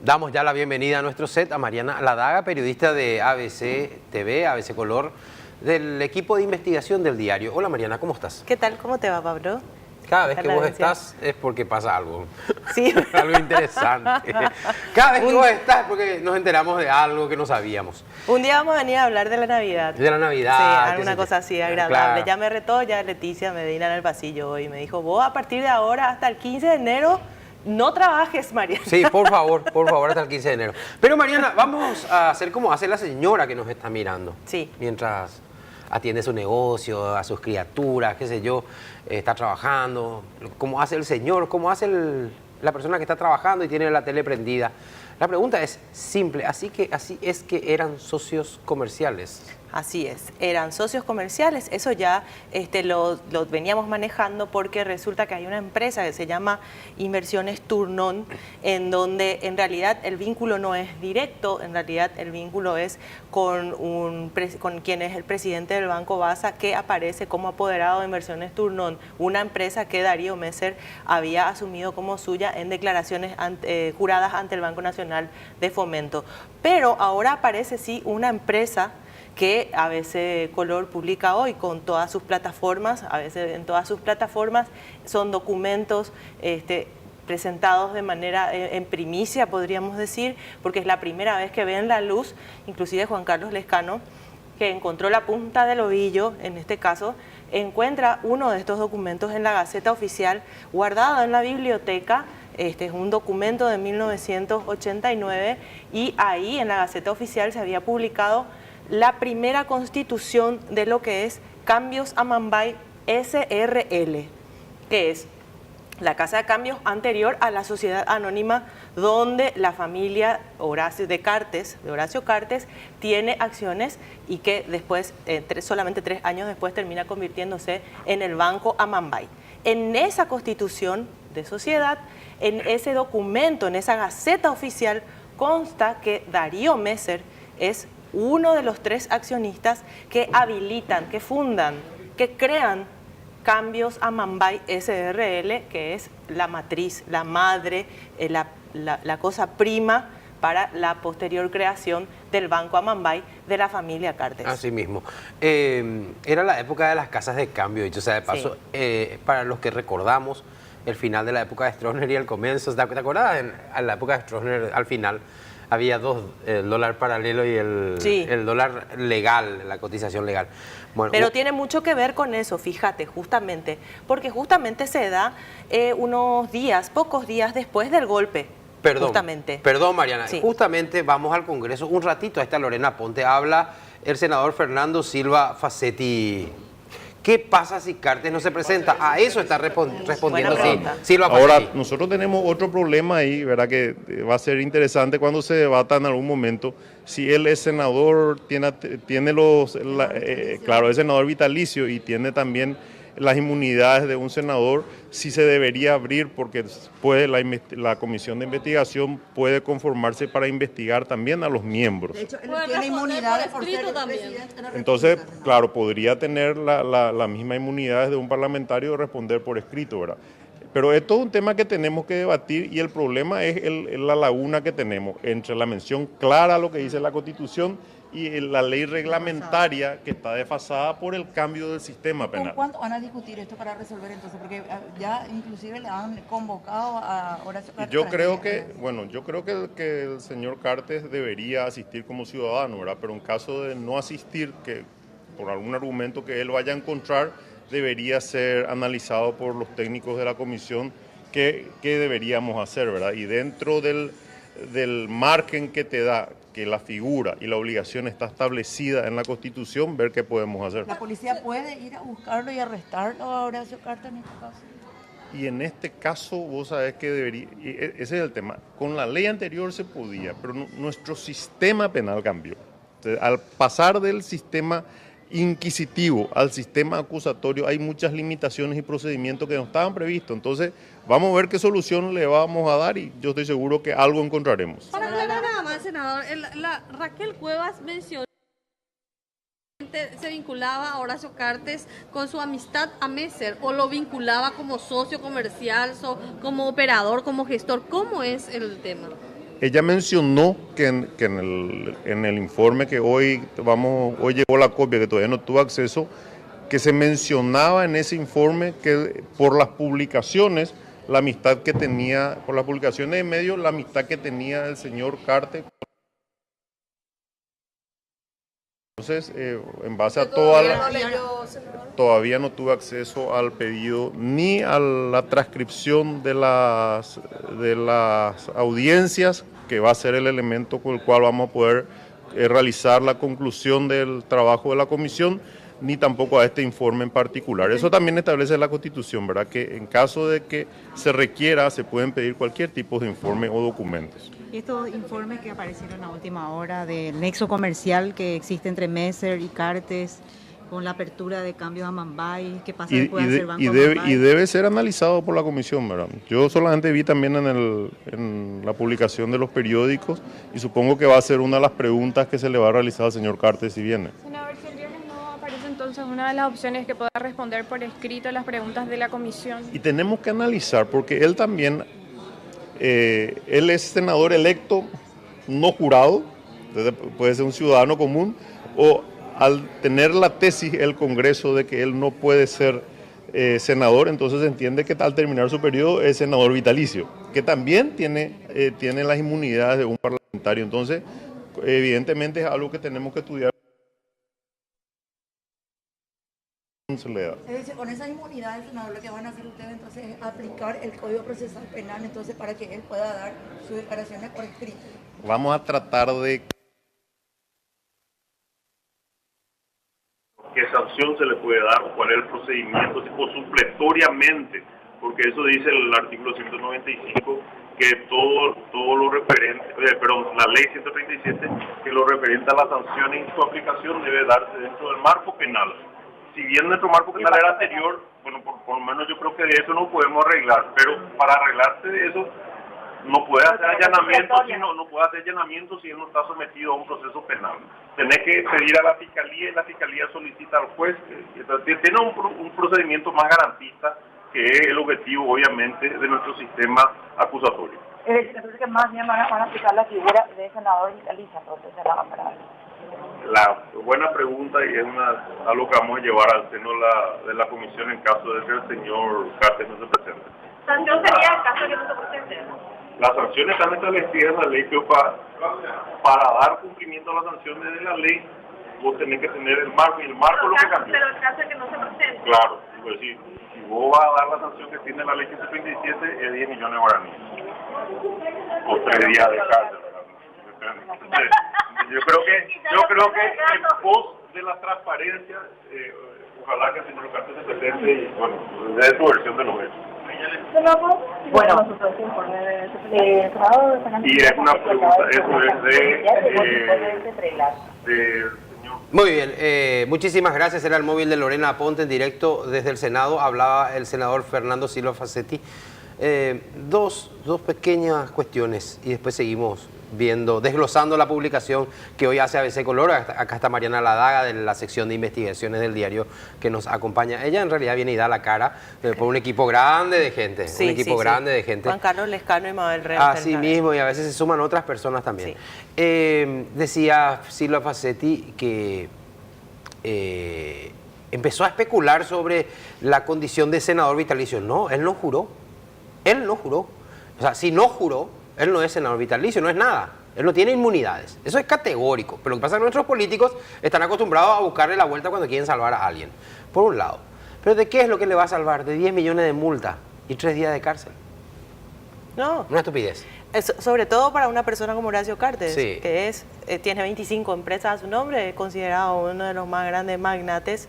Damos ya la bienvenida a nuestro set a Mariana Ladaga, periodista de ABC TV, ABC Color, del equipo de investigación del diario. Hola Mariana, ¿cómo estás? ¿Qué tal? ¿Cómo te va, Pablo? Cada vez que vos estás es porque pasa algo. Sí. Algo interesante. Cada vez que vos estás es porque nos enteramos de algo que no sabíamos. Un día vamos a venir a hablar de la Navidad. De la Navidad. Sí, alguna cosa así agradable. Claro. Ya me retó ya Leticia Medina en el pasillo y me dijo, vos a partir de ahora hasta el 15 de enero no trabajes, Mariana. Sí, por favor, hasta el 15 de enero. Pero Mariana, vamos a hacer como hace la señora que nos está mirando. Sí. Mientras atiende su negocio, a sus criaturas, qué sé yo, está trabajando. ¿Cómo hace el señor? ¿Cómo hace la persona que está trabajando y tiene la tele prendida? La pregunta es simple, así es que eran socios comerciales. Así es, eran socios comerciales, eso ya lo veníamos manejando porque resulta que hay una empresa que se llama Inversiones Tournon, en donde en realidad el vínculo no es directo, en realidad el vínculo es con quien es el presidente del Banco Basa, que aparece como apoderado de Inversiones Tournon, una empresa que Darío Messer había asumido como suya en declaraciones juradas ante el Banco Nacional de Fomento. Pero ahora aparece sí una empresa que ABC Color publica hoy con todas sus plataformas, a veces en todas sus plataformas son documentos presentados de manera en primicia, podríamos decir, porque es la primera vez que ven la luz, inclusive Juan Carlos Lescano, que encontró la punta del ovillo, en este caso, encuentra uno de estos documentos en la Gaceta Oficial, guardado en la biblioteca. Este es un documento de 1989 y ahí en la Gaceta Oficial se había publicado la primera constitución de lo que es Cambios Amambay SRL, que es la casa de cambios anterior a la sociedad anónima donde la familia Horacio Cartes tiene acciones y que después, solamente 3 años después, termina convirtiéndose en el Banco Amambay. En esa constitución de sociedad, en ese documento, en esa Gaceta Oficial, consta que Darío Messer es uno de los 3 accionistas que habilitan, que fundan, que crean Cambios Amambay SRL, que es la matriz, la madre, la cosa prima para la posterior creación del Banco Amambay de la familia Cartes. Así mismo. Era la época de las casas de cambio, dicho sea de paso, sí. Para los que recordamos el final de la época de Stroessner y el comienzo, ¿te acuerdas? En la época de Stroessner, al final, había el dólar paralelo y el dólar legal, la cotización legal. Bueno, pero tiene mucho que ver con eso, fíjate, justamente, porque justamente se da pocos días después del golpe. Perdón, Mariana, sí. Justamente vamos al Congreso un ratito, ahí está Lorena Ponte, habla el senador Fernando Silva Facetti. ¿Qué pasa si Cartes no se presenta? A eso está respondiendo Silva Facetti. Ahora, nosotros tenemos otro problema ahí, ¿verdad? Que va a ser interesante cuando se debata en algún momento. Si él es senador, claro, es senador vitalicio y tiene también las inmunidades de un senador, sí se debería abrir porque la comisión de investigación puede conformarse para investigar también a los miembros. De hecho, él tiene inmunidades por ser presidente. Entonces, claro, podría tener la misma inmunidad de un parlamentario de responder por escrito, ¿verdad? Pero es todo un tema que tenemos que debatir y el problema es la laguna que tenemos entre la mención clara a lo que dice la Constitución y la ley reglamentaria que está desfasada por el cambio del sistema penal. ¿Con cuánto van a discutir esto para resolver entonces? Porque ya inclusive le han convocado a Horacio Cartes. Yo creo que el señor Cartes debería asistir como ciudadano, ¿verdad? Pero en caso de no asistir, que por algún argumento que él vaya a encontrar, debería ser analizado por los técnicos de la comisión qué deberíamos hacer, ¿verdad? Y dentro del margen que te da, que la figura y la obligación está establecida en la Constitución, ver qué podemos hacer. ¿La policía puede ir a buscarlo y arrestarlo a Horacio Cartes en este caso? Y en este caso, vos sabés que debería, ese es el tema, con la ley anterior se podía, pero nuestro sistema penal cambió. Entonces, al pasar del sistema inquisitivo al sistema acusatorio hay muchas limitaciones y procedimientos que no estaban previstos. Entonces, vamos a ver qué solución le vamos a dar y yo estoy seguro que algo encontraremos. Para aclarar nada más, senador, Raquel Cuevas mencionó que se vinculaba a Horacio Cartes con su amistad a Messer o lo vinculaba como socio comercial, como operador, como gestor. ¿Cómo es el tema? ella mencionó que en el informe que hoy llegó la copia, que todavía no tuvo acceso, que se mencionaba en ese informe que por las publicaciones, la amistad que tenía, por las publicaciones de medios, la amistad que tenía el señor Cartes. Entonces, en base a toda la... Todavía no tuve acceso al pedido ni a la transcripción de las audiencias, que va a ser el elemento con el cual vamos a poder realizar la conclusión del trabajo de la comisión, ni tampoco a este informe en particular. Eso también establece la Constitución, ¿verdad? Que en caso de que se requiera, se pueden pedir cualquier tipo de informe o documentos. Y estos informes que aparecieron a última hora del nexo comercial que existe entre Messer y Cartes, con la apertura de cambios a Mambay, ¿qué pasa después de hacer Banco Mambay? Y debe ser analizado por la comisión, ¿verdad? Yo solamente vi también en la publicación de los periódicos y supongo que va a ser una de las preguntas que se le va a realizar al señor Cartes si viene. Senador, si el viernes no aparece entonces una de las opciones que pueda responder por escrito las preguntas de la comisión. Y tenemos que analizar, porque él también, él es senador electo, no jurado, puede ser un ciudadano común, o al tener la tesis el Congreso de que él no puede ser senador, entonces se entiende que al terminar su periodo es senador vitalicio, que también tiene las inmunidades de un parlamentario. Entonces, evidentemente es algo que tenemos que estudiar. Es decir, con esas inmunidades, senador, lo que van a hacer ustedes entonces es aplicar el Código Procesal Penal, entonces para que él pueda dar sus declaraciones por escrito. Vamos a tratar de... ¿Qué sanción se le puede dar o cuál es el procedimiento o supletoriamente? Porque eso dice el artículo 195, que todo lo referente, la ley 137, que lo referente a las sanciones y su aplicación debe darse dentro del marco penal. Si bien nuestro marco penal era anterior, bueno, por lo menos yo creo que de eso no podemos arreglar, pero para arreglarse de eso no puede hacer allanamiento si él no está sometido a un proceso penal. Tenés que pedir a la fiscalía y la fiscalía solicita al juez. Tiene un procedimiento más garantista, que es el objetivo, obviamente, de nuestro sistema acusatorio. Es decir, entonces que más bien van a aplicar la figura de senador vitalicio, entonces de la Cámara. La buena pregunta, y es algo que vamos a llevar al seno de la comisión en caso de que el señor Cartes no se presente. ¿Sanción sería en caso de que no se presente? Las sanciones están establecidas en la ley, pero para dar cumplimiento a las sanciones de la ley, vos tenés que tener el marco, y el marco es lo que cambió. Pero en caso de que no se presente. Claro, pues si vos vas a dar la sanción que tiene la ley 137, es 10 millones de guaraníes. O 3 días de cárcel. Entonces, yo creo que en pos de la transparencia, ojalá que el señor Cartes se presente y, bueno, dé su versión de los hechos. Bueno, y es una pregunta, eso es de señor. Muy bien, muchísimas gracias. Era el móvil de Lorena Aponte en directo desde el Senado. Hablaba el senador Fernando Silva Facetti. Dos pequeñas cuestiones y después seguimos desglosando la publicación que hoy hace ABC Color. Acá está Mariana Ladaga de la sección de investigaciones del diario que nos acompaña. Ella en realidad viene y da la cara por un equipo grande de gente. Sí, un equipo grande de gente. Juan Carlos Lescano y Mabel Reyes. Así mismo, y a veces se suman otras personas también. Sí. Decía Silva Facetti que empezó a especular sobre la condición de senador vitalicio. No, él no juró. Él no juró. O sea, si no juró, él no es senador vitalicio, no es nada. Él no tiene inmunidades. Eso es categórico. Pero lo que pasa es que nuestros políticos están acostumbrados a buscarle la vuelta cuando quieren salvar a alguien. Por un lado. Pero ¿de qué es lo que le va a salvar? De 10 millones de multa y 3 días de cárcel. No. Una estupidez. Sobre todo para una persona como Horacio Cartes, Sí. que tiene 25 empresas a su nombre, es considerado uno de los más grandes magnates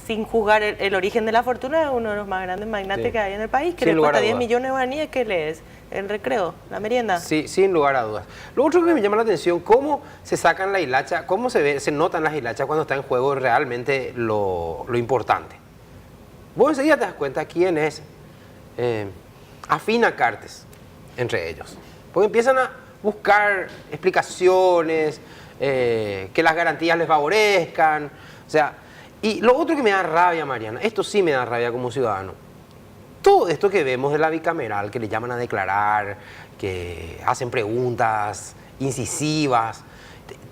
sin juzgar el origen de la fortuna, es uno de los más grandes magnates Sí. que hay en el país, que Sin le lugar cuesta a 10 dudas. millones de guaraníes, ¿qué lees? El recreo, la merienda. Sí, sin lugar a dudas. Lo otro que me llama la atención, cómo se sacan la hilacha, cómo se notan las hilachas cuando está en juego realmente lo importante. Vos enseguida te das cuenta quién es afín a Cartes entre ellos. Porque empiezan a buscar explicaciones, que las garantías les favorezcan. O sea, y lo otro que me da rabia, Mariana, esto sí me da rabia como ciudadano. todo esto que vemos de la bicameral, que le llaman a declarar, que hacen preguntas incisivas,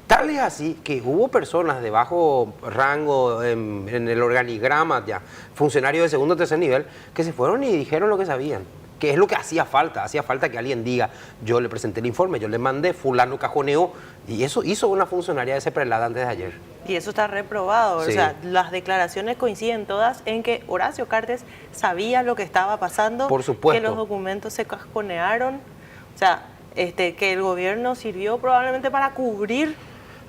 tal es así que hubo personas de bajo rango en el organigrama, ya, funcionarios de segundo o tercer nivel, que se fueron y dijeron lo que sabían, que es lo que hacía falta que alguien diga, yo le presenté el informe, yo le mandé, fulano cajoneó, y eso hizo una funcionaria de Seprelada antes de ayer. Y eso está reprobado, Sí. o sea, las declaraciones coinciden todas en que Horacio Cartes sabía lo que estaba pasando, Por supuesto. que los documentos se cajonearon, o sea, que el gobierno sirvió probablemente para cubrir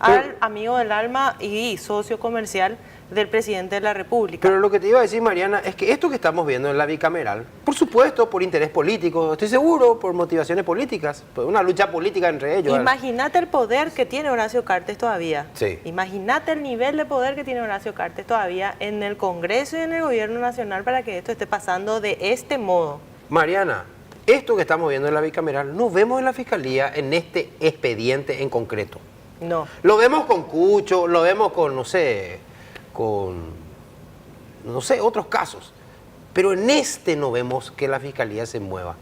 al amigo del alma y socio comercial del presidente de la República. Pero lo que te iba a decir, Mariana, es que esto que estamos viendo en la bicameral, por supuesto, por interés político, estoy seguro, por motivaciones políticas, por una lucha política entre ellos. Imagínate el poder que tiene Horacio Cartes todavía. Sí. Imagínate el nivel de poder que tiene Horacio Cartes todavía en el Congreso y en el Gobierno Nacional para que esto esté pasando de este modo. Mariana, esto que estamos viendo en la bicameral, no vemos en la Fiscalía en este expediente en concreto. No. Lo vemos con Cucho, lo vemos con, no sé, otros casos. Pero en este no vemos que la Fiscalía se mueva.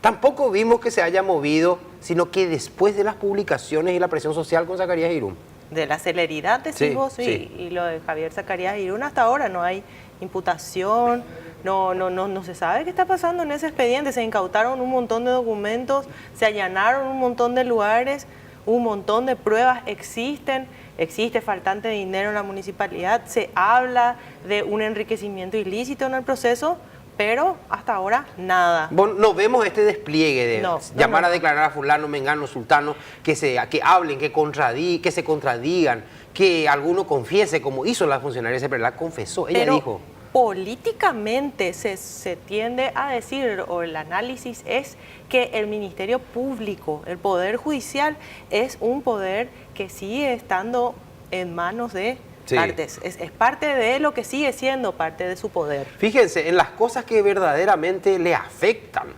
Tampoco vimos que se haya movido, sino que después de las publicaciones y la presión social con Zacarías Irún. De la celeridad, decís Sí, vos, sí. sí. Y lo de Javier Zacarías Irún, hasta ahora no hay imputación, no se sabe qué está pasando en ese expediente. Se incautaron un montón de documentos, se allanaron un montón de lugares, un montón de pruebas existe faltante de dinero en la municipalidad, se habla de un enriquecimiento ilícito en el proceso, pero hasta ahora nada. Bueno, no vemos este despliegue de llamar a declarar a fulano, mengano, sultano, que hablen, que se contradigan, que alguno confiese, como hizo la funcionaria Seprelada, confesó, ella Pero dijo. políticamente se tiende a decir, o el análisis es que el Ministerio Público, el Poder Judicial, es un poder que sigue estando en manos de Cartes. Es parte de lo que sigue siendo parte de su poder. Fíjense en las cosas que verdaderamente le afectan,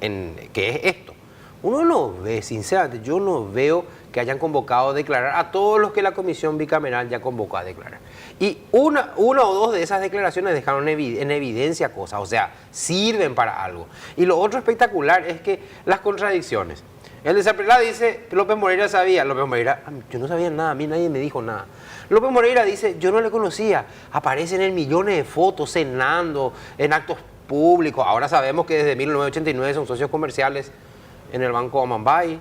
que es esto. Uno no ve, sinceramente, yo no veo que hayan convocado a declarar a todos los que la comisión bicameral ya convocó a declarar. Y una o dos de esas declaraciones dejaron en evidencia cosas, o sea, sirven para algo. Y lo otro espectacular es que las contradicciones. El de Seprelada dice, López Moreira sabía. López Moreira, yo no sabía nada, a mí nadie me dijo nada. López Moreira dice, yo no le conocía. Aparecen en millones de fotos, cenando, en actos públicos. Ahora sabemos que desde 1989 son socios comerciales en el Banco Amambay.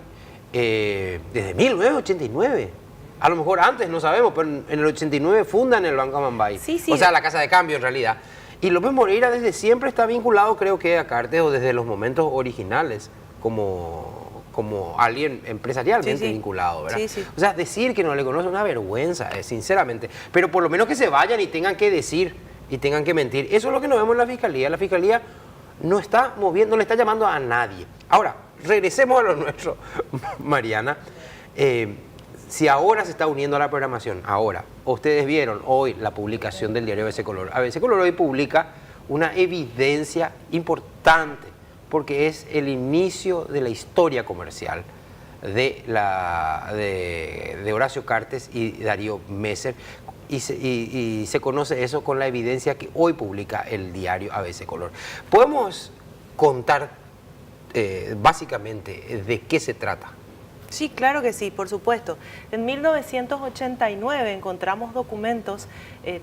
Desde 1989. A lo mejor antes, no sabemos, pero en el 89 fundan el Banco Amambay. Sí. O sea, la casa de cambio en realidad. Y López Moreira desde siempre está vinculado, creo que a Cartes, o desde los momentos originales, como alguien empresarialmente vinculado, ¿verdad? Sí. O sea, decir que no le conoce es una vergüenza, sinceramente. Pero por lo menos que se vayan y tengan que decir y tengan que mentir. Eso es lo que no vemos en la Fiscalía. La Fiscalía no está moviendo, no le está llamando a nadie. Ahora, regresemos a lo nuestro, Mariana. Si ahora se está uniendo a la programación, ahora, ustedes vieron hoy la publicación del diario ABC Color. ABC Color hoy publica una evidencia importante, porque es el inicio de la historia comercial de Horacio Cartes y Darío Messer, y se conoce eso con la evidencia que hoy publica el diario ABC Color. ¿Podemos contar básicamente de qué se trata? Sí, claro que sí, por supuesto. En 1989 encontramos documentos,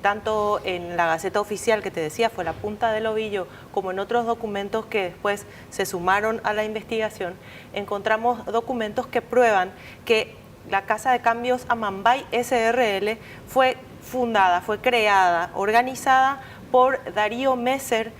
tanto en la Gaceta Oficial, que te decía, fue la punta del ovillo, como en otros documentos que después se sumaron a la investigación. Encontramos documentos que prueban que la Casa de Cambios Amambay SRL fue fundada, fue creada, organizada por Darío Messer,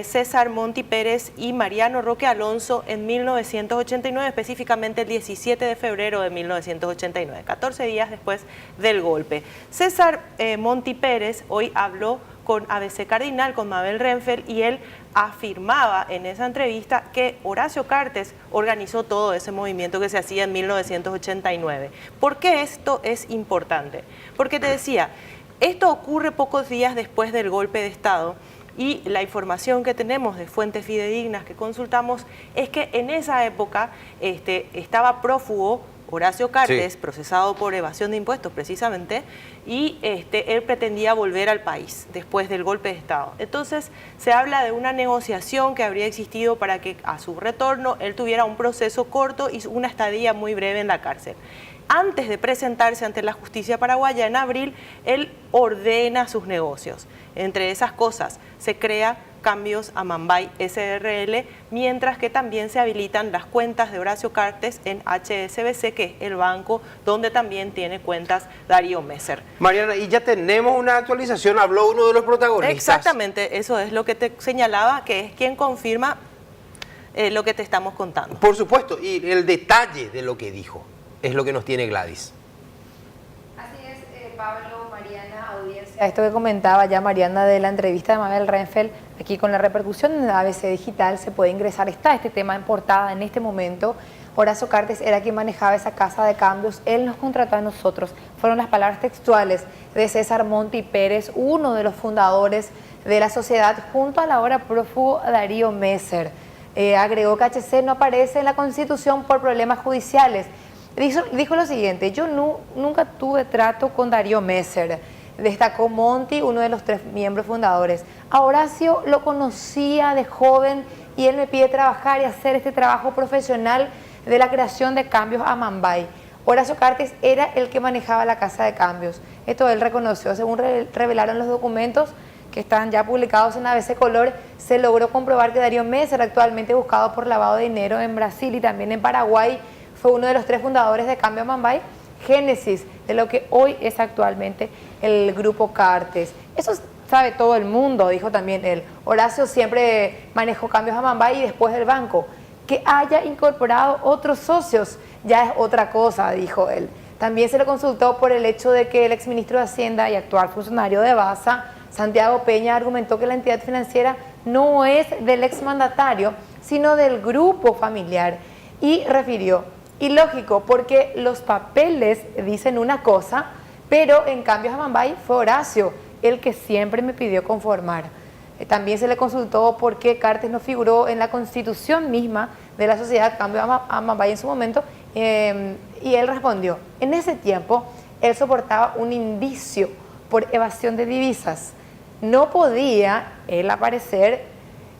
César Monti Pérez y Mariano Roque Alonso en 1989, específicamente el 17 de febrero de 1989, 14 días después del golpe. César Monti Pérez hoy habló con ABC Cardinal, con Mabel Renfeld, y él afirmaba en esa entrevista que Horacio Cartes organizó todo ese movimiento que se hacía en 1989. ¿Por qué esto es importante? Porque te decía, esto ocurre pocos días después del golpe de Estado. Y la información que tenemos de fuentes fidedignas que consultamos es que en esa época estaba prófugo Horacio Cartes, Sí. procesado por evasión de impuestos precisamente, y él pretendía volver al país después del golpe de Estado. Entonces se habla de una negociación que habría existido para que a su retorno él tuviera un proceso corto y una estadía muy breve en la cárcel. Antes de presentarse ante la justicia paraguaya en abril, él ordena sus negocios. Entre esas cosas, se crea Cambios Amambay SRL, mientras que también se habilitan las cuentas de Horacio Cartes en HSBC, que es el banco donde también tiene cuentas Darío Messer. Mariana, y ya tenemos una actualización, habló uno de los protagonistas. Exactamente, eso es lo que te señalaba, que es quien confirma lo que te estamos contando. Por supuesto, y el detalle de lo que dijo es lo que nos tiene Gladys. Así es, Pablo, Mariana, audiencia. Esto que comentaba ya Mariana de la entrevista de Mabel Renfeld, aquí con la repercusión en la ABC Digital se puede ingresar. Está este tema en portada en este momento. Horacio Cartes era quien manejaba esa casa de cambios. Él nos contrató a nosotros. Fueron las palabras textuales de César Monti Pérez, uno de los fundadores de la sociedad, junto a la ahora prófugo Darío Messer. Agregó que HC no aparece en la Constitución por problemas judiciales. Dijo lo siguiente: yo nunca tuve trato con Darío Messer. Destacó Monti, uno de los 3 miembros fundadores. A Horacio lo conocía de joven y él me pide trabajar y hacer este trabajo profesional de la creación de Cambios Amambay. Horacio Cartes era el que manejaba la casa de cambios. Esto él reconoció. Según revelaron los documentos que están ya publicados en ABC Color, se logró comprobar que Darío Messer, actualmente buscado por lavado de dinero en Brasil y también en Paraguay, fue uno de los 3 fundadores de Cambio Amambay, génesis de lo que hoy es actualmente el Grupo Cartes. Eso sabe todo el mundo, dijo también él. Horacio siempre manejó Cambios Amambay y después del banco. Que haya incorporado otros socios ya es otra cosa, dijo él. También se le consultó por el hecho de que el exministro de Hacienda y actual funcionario de BASA, Santiago Peña, argumentó que la entidad financiera no es del exmandatario, sino del grupo familiar. Y refirió: ilógico, porque los papeles dicen una cosa, pero en Cambios Amambay fue Horacio el que siempre me pidió conformar. También se le consultó por qué Cartes no figuró en la constitución misma de la sociedad Cambios Amambay en su momento, y él respondió: en ese tiempo él soportaba un indicio por evasión de divisas. No podía él aparecer,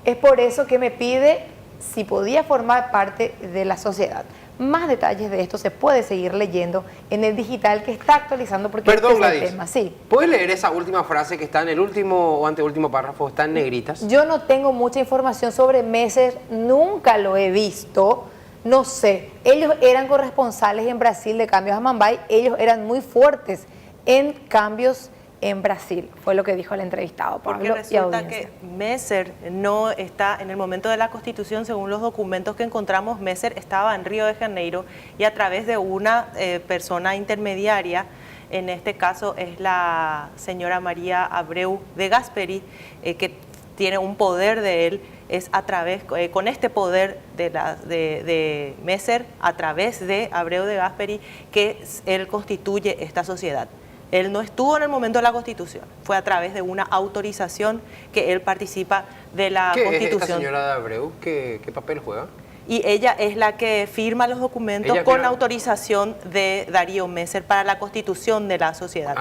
es por eso que me pide si podía formar parte de la sociedad. Más detalles de esto se puede seguir leyendo en el digital que está actualizando, porque Perdón, este es Gladys, el tema. Sí. ¿Puedes leer esa última frase que está en el último o anteúltimo párrafo? Está en negritas. Yo no tengo mucha información sobre Messer, nunca lo he visto, no sé. Ellos eran corresponsales en Brasil de Cambios Amambay, ellos eran muy fuertes en cambios en Brasil, fue lo que dijo el entrevistado, Pablo. Porque resulta que Messer no está en el momento de la Constitución, según los documentos que encontramos. Messer estaba en Río de Janeiro y a través de una persona intermediaria, en este caso es la señora María Abreu de Gasperi, que tiene un poder de él, es a través, con este poder de Messer, a través de Abreu de Gasperi, que él constituye esta sociedad. Él no estuvo en el momento de la Constitución, fue a través de una autorización que él participa de la Constitución. ¿Qué es esta señora de Abreu? ¿Qué papel juega? Y ella es la que firma los documentos con autorización de Darío Messer para la constitución de la sociedad.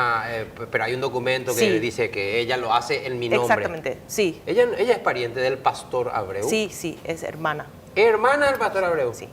Pero hay un documento que Sí. dice que ella lo hace en mi nombre. Exactamente, sí. ¿Ella es pariente del pastor Abreu? Sí, sí, es hermana. ¿Hermana del pastor Abreu? Sí.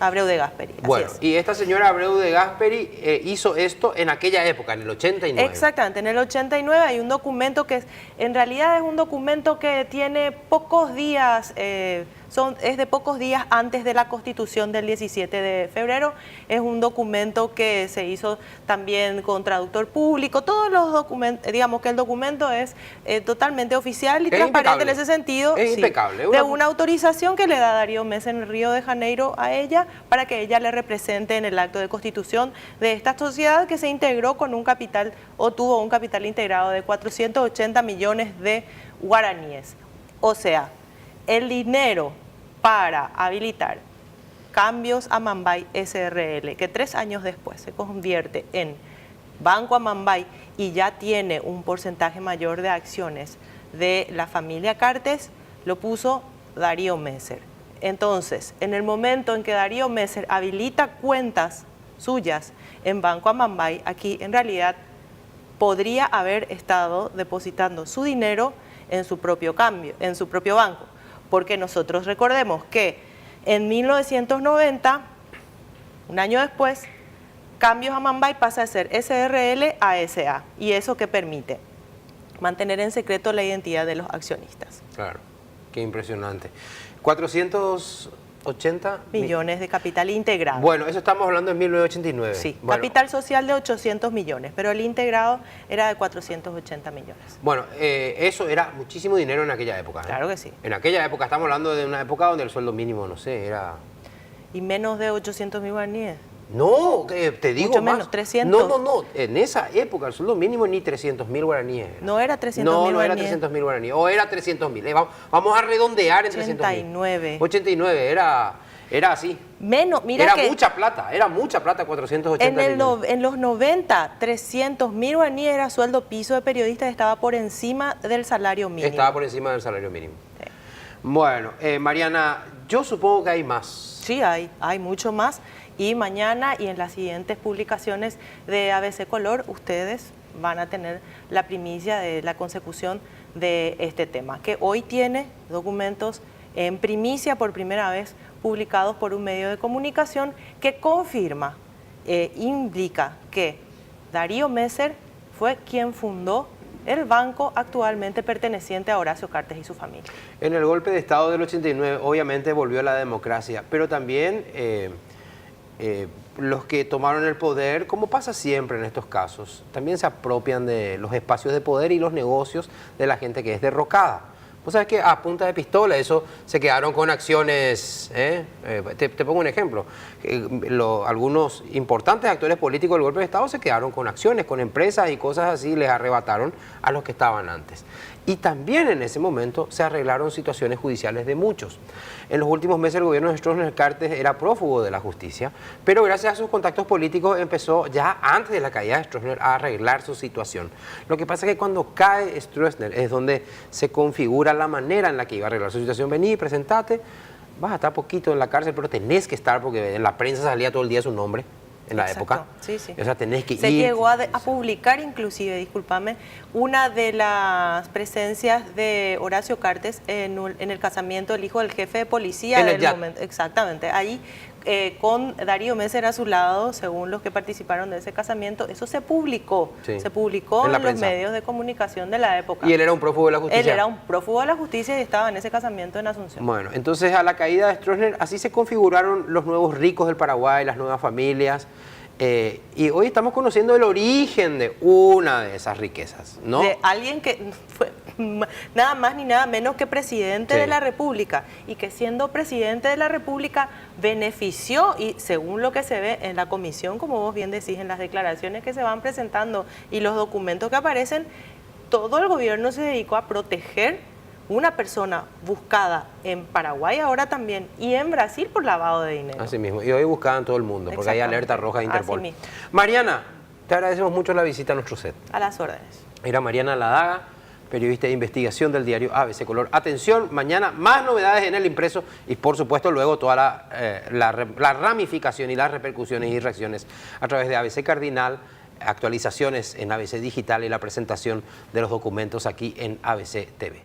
Abreu de Gasperi. Así Bueno, es. y esta señora Abreu de Gasperi hizo esto en aquella época, en el 89. Exactamente, en el 89 hay un documento que en realidad es un documento que tiene pocos días, es de pocos días antes de la Constitución del 17 de febrero. Es un documento que se hizo también con traductor público. Todos los documentos, digamos que el documento es totalmente oficial y transparente en ese sentido. Es sí, impecable. de una autorización que le da Darío Messer en Río de Janeiro a ella para que ella le represente en el acto de constitución de esta sociedad, que se integró con un capital, o tuvo un capital integrado de 480 millones de guaraníes. O sea, el dinero para habilitar Cambios Amambay SRL, que 3 años después se convierte en Banco Amambay y ya tiene un porcentaje mayor de acciones de la familia Cartes, lo puso Darío Messer. Entonces, en el momento en que Darío Messer habilita cuentas suyas en Banco Amambay, aquí en realidad podría haber estado depositando su dinero en su propio banco, porque nosotros recordemos que en 1990, un año después, Cambios Amambay pasa de ser SRL a SA. ¿Y eso qué permite? Mantener en secreto la identidad de los accionistas. Claro, qué impresionante. 480 millones de capital integrado. Bueno, eso estamos hablando en 1989. Sí, bueno, capital social de 800 millones, pero el integrado era de 480 millones. Bueno, eso era muchísimo dinero en aquella época. Claro que sí. En aquella época, estamos hablando de una época donde el sueldo mínimo, no sé, era... ¿Y menos de 800.000 guaraníes? No, te digo mucho más. menos, 300. No, en esa época el sueldo mínimo ni 300.000 guaraníes. No era 300.000 guaraníes. No era 300.000 guaraníes, o era 300.000. Vamos a redondear en 89. 89, era así. Menos, mira era que mucha plata, 480 millones. En los 90, 300.000 guaraníes era sueldo piso de periodistas, estaba por encima del salario mínimo. Estaba por encima del salario mínimo. Sí. Bueno, Mariana, yo supongo que hay más. Sí, hay mucho más. Y mañana y en las siguientes publicaciones de ABC Color, ustedes van a tener la primicia de la consecución de este tema, que hoy tiene documentos en primicia por primera vez publicados por un medio de comunicación que confirma, indica que Darío Messer fue quien fundó el banco actualmente perteneciente a Horacio Cartes y su familia. En el golpe de Estado del 89 obviamente volvió la democracia, pero también los que tomaron el poder, como pasa siempre en estos casos, también se apropian de los espacios de poder y los negocios de la gente que es derrocada. Vos sabés que a punta de pistola eso se quedaron con acciones, te pongo un ejemplo, algunos importantes actores políticos del golpe de Estado se quedaron con acciones, con empresas y cosas así, les arrebataron a los que estaban antes. Y también en ese momento se arreglaron situaciones judiciales de muchos. En los últimos meses el gobierno de Stroessner Cartes era prófugo de la justicia, pero gracias a sus contactos políticos empezó ya antes de la caída de Stroessner a arreglar su situación. Lo que pasa es que cuando cae Stroessner es donde se configura la manera en la que iba a arreglar su situación. Vení, presentate, vas a estar poquito en la cárcel, pero tenés que estar porque en la prensa salía todo el día su nombre. En la época. Sí, sí. O sea, tenés que ir. Se llegó a publicar inclusive, discúlpame, una de las presencias de Horacio Cartes en el casamiento del hijo del jefe de policía del momento. Exactamente. Ahí con Darío Messer a su lado, según los que participaron de ese casamiento, eso se publicó. Sí. Se publicó en los medios de comunicación de la época. ¿Y él era un prófugo de la justicia? Él era un prófugo de la justicia y estaba en ese casamiento en Asunción. Bueno, entonces a la caída de Stroessner así se configuraron los nuevos ricos del Paraguay, las nuevas familias. Y hoy estamos conociendo el origen de una de esas riquezas, ¿no? De alguien que fue nada más ni nada menos que presidente de la República y que siendo presidente de la República benefició, y según lo que se ve en la comisión, como vos bien decís, en las declaraciones que se van presentando y los documentos que aparecen, todo el gobierno se dedicó a proteger una persona buscada en Paraguay ahora también y en Brasil por lavado de dinero. Así mismo, y hoy buscada en todo el mundo, porque hay alerta roja de Interpol. Así mismo. Mariana, te agradecemos mucho la visita a nuestro set. A las órdenes. Era Mariana Ladaga, periodista de investigación del diario ABC Color. Atención, mañana más novedades en el impreso y por supuesto luego toda la ramificación y las repercusiones y reacciones a través de ABC Cardinal, actualizaciones en ABC Digital y la presentación de los documentos aquí en ABC TV.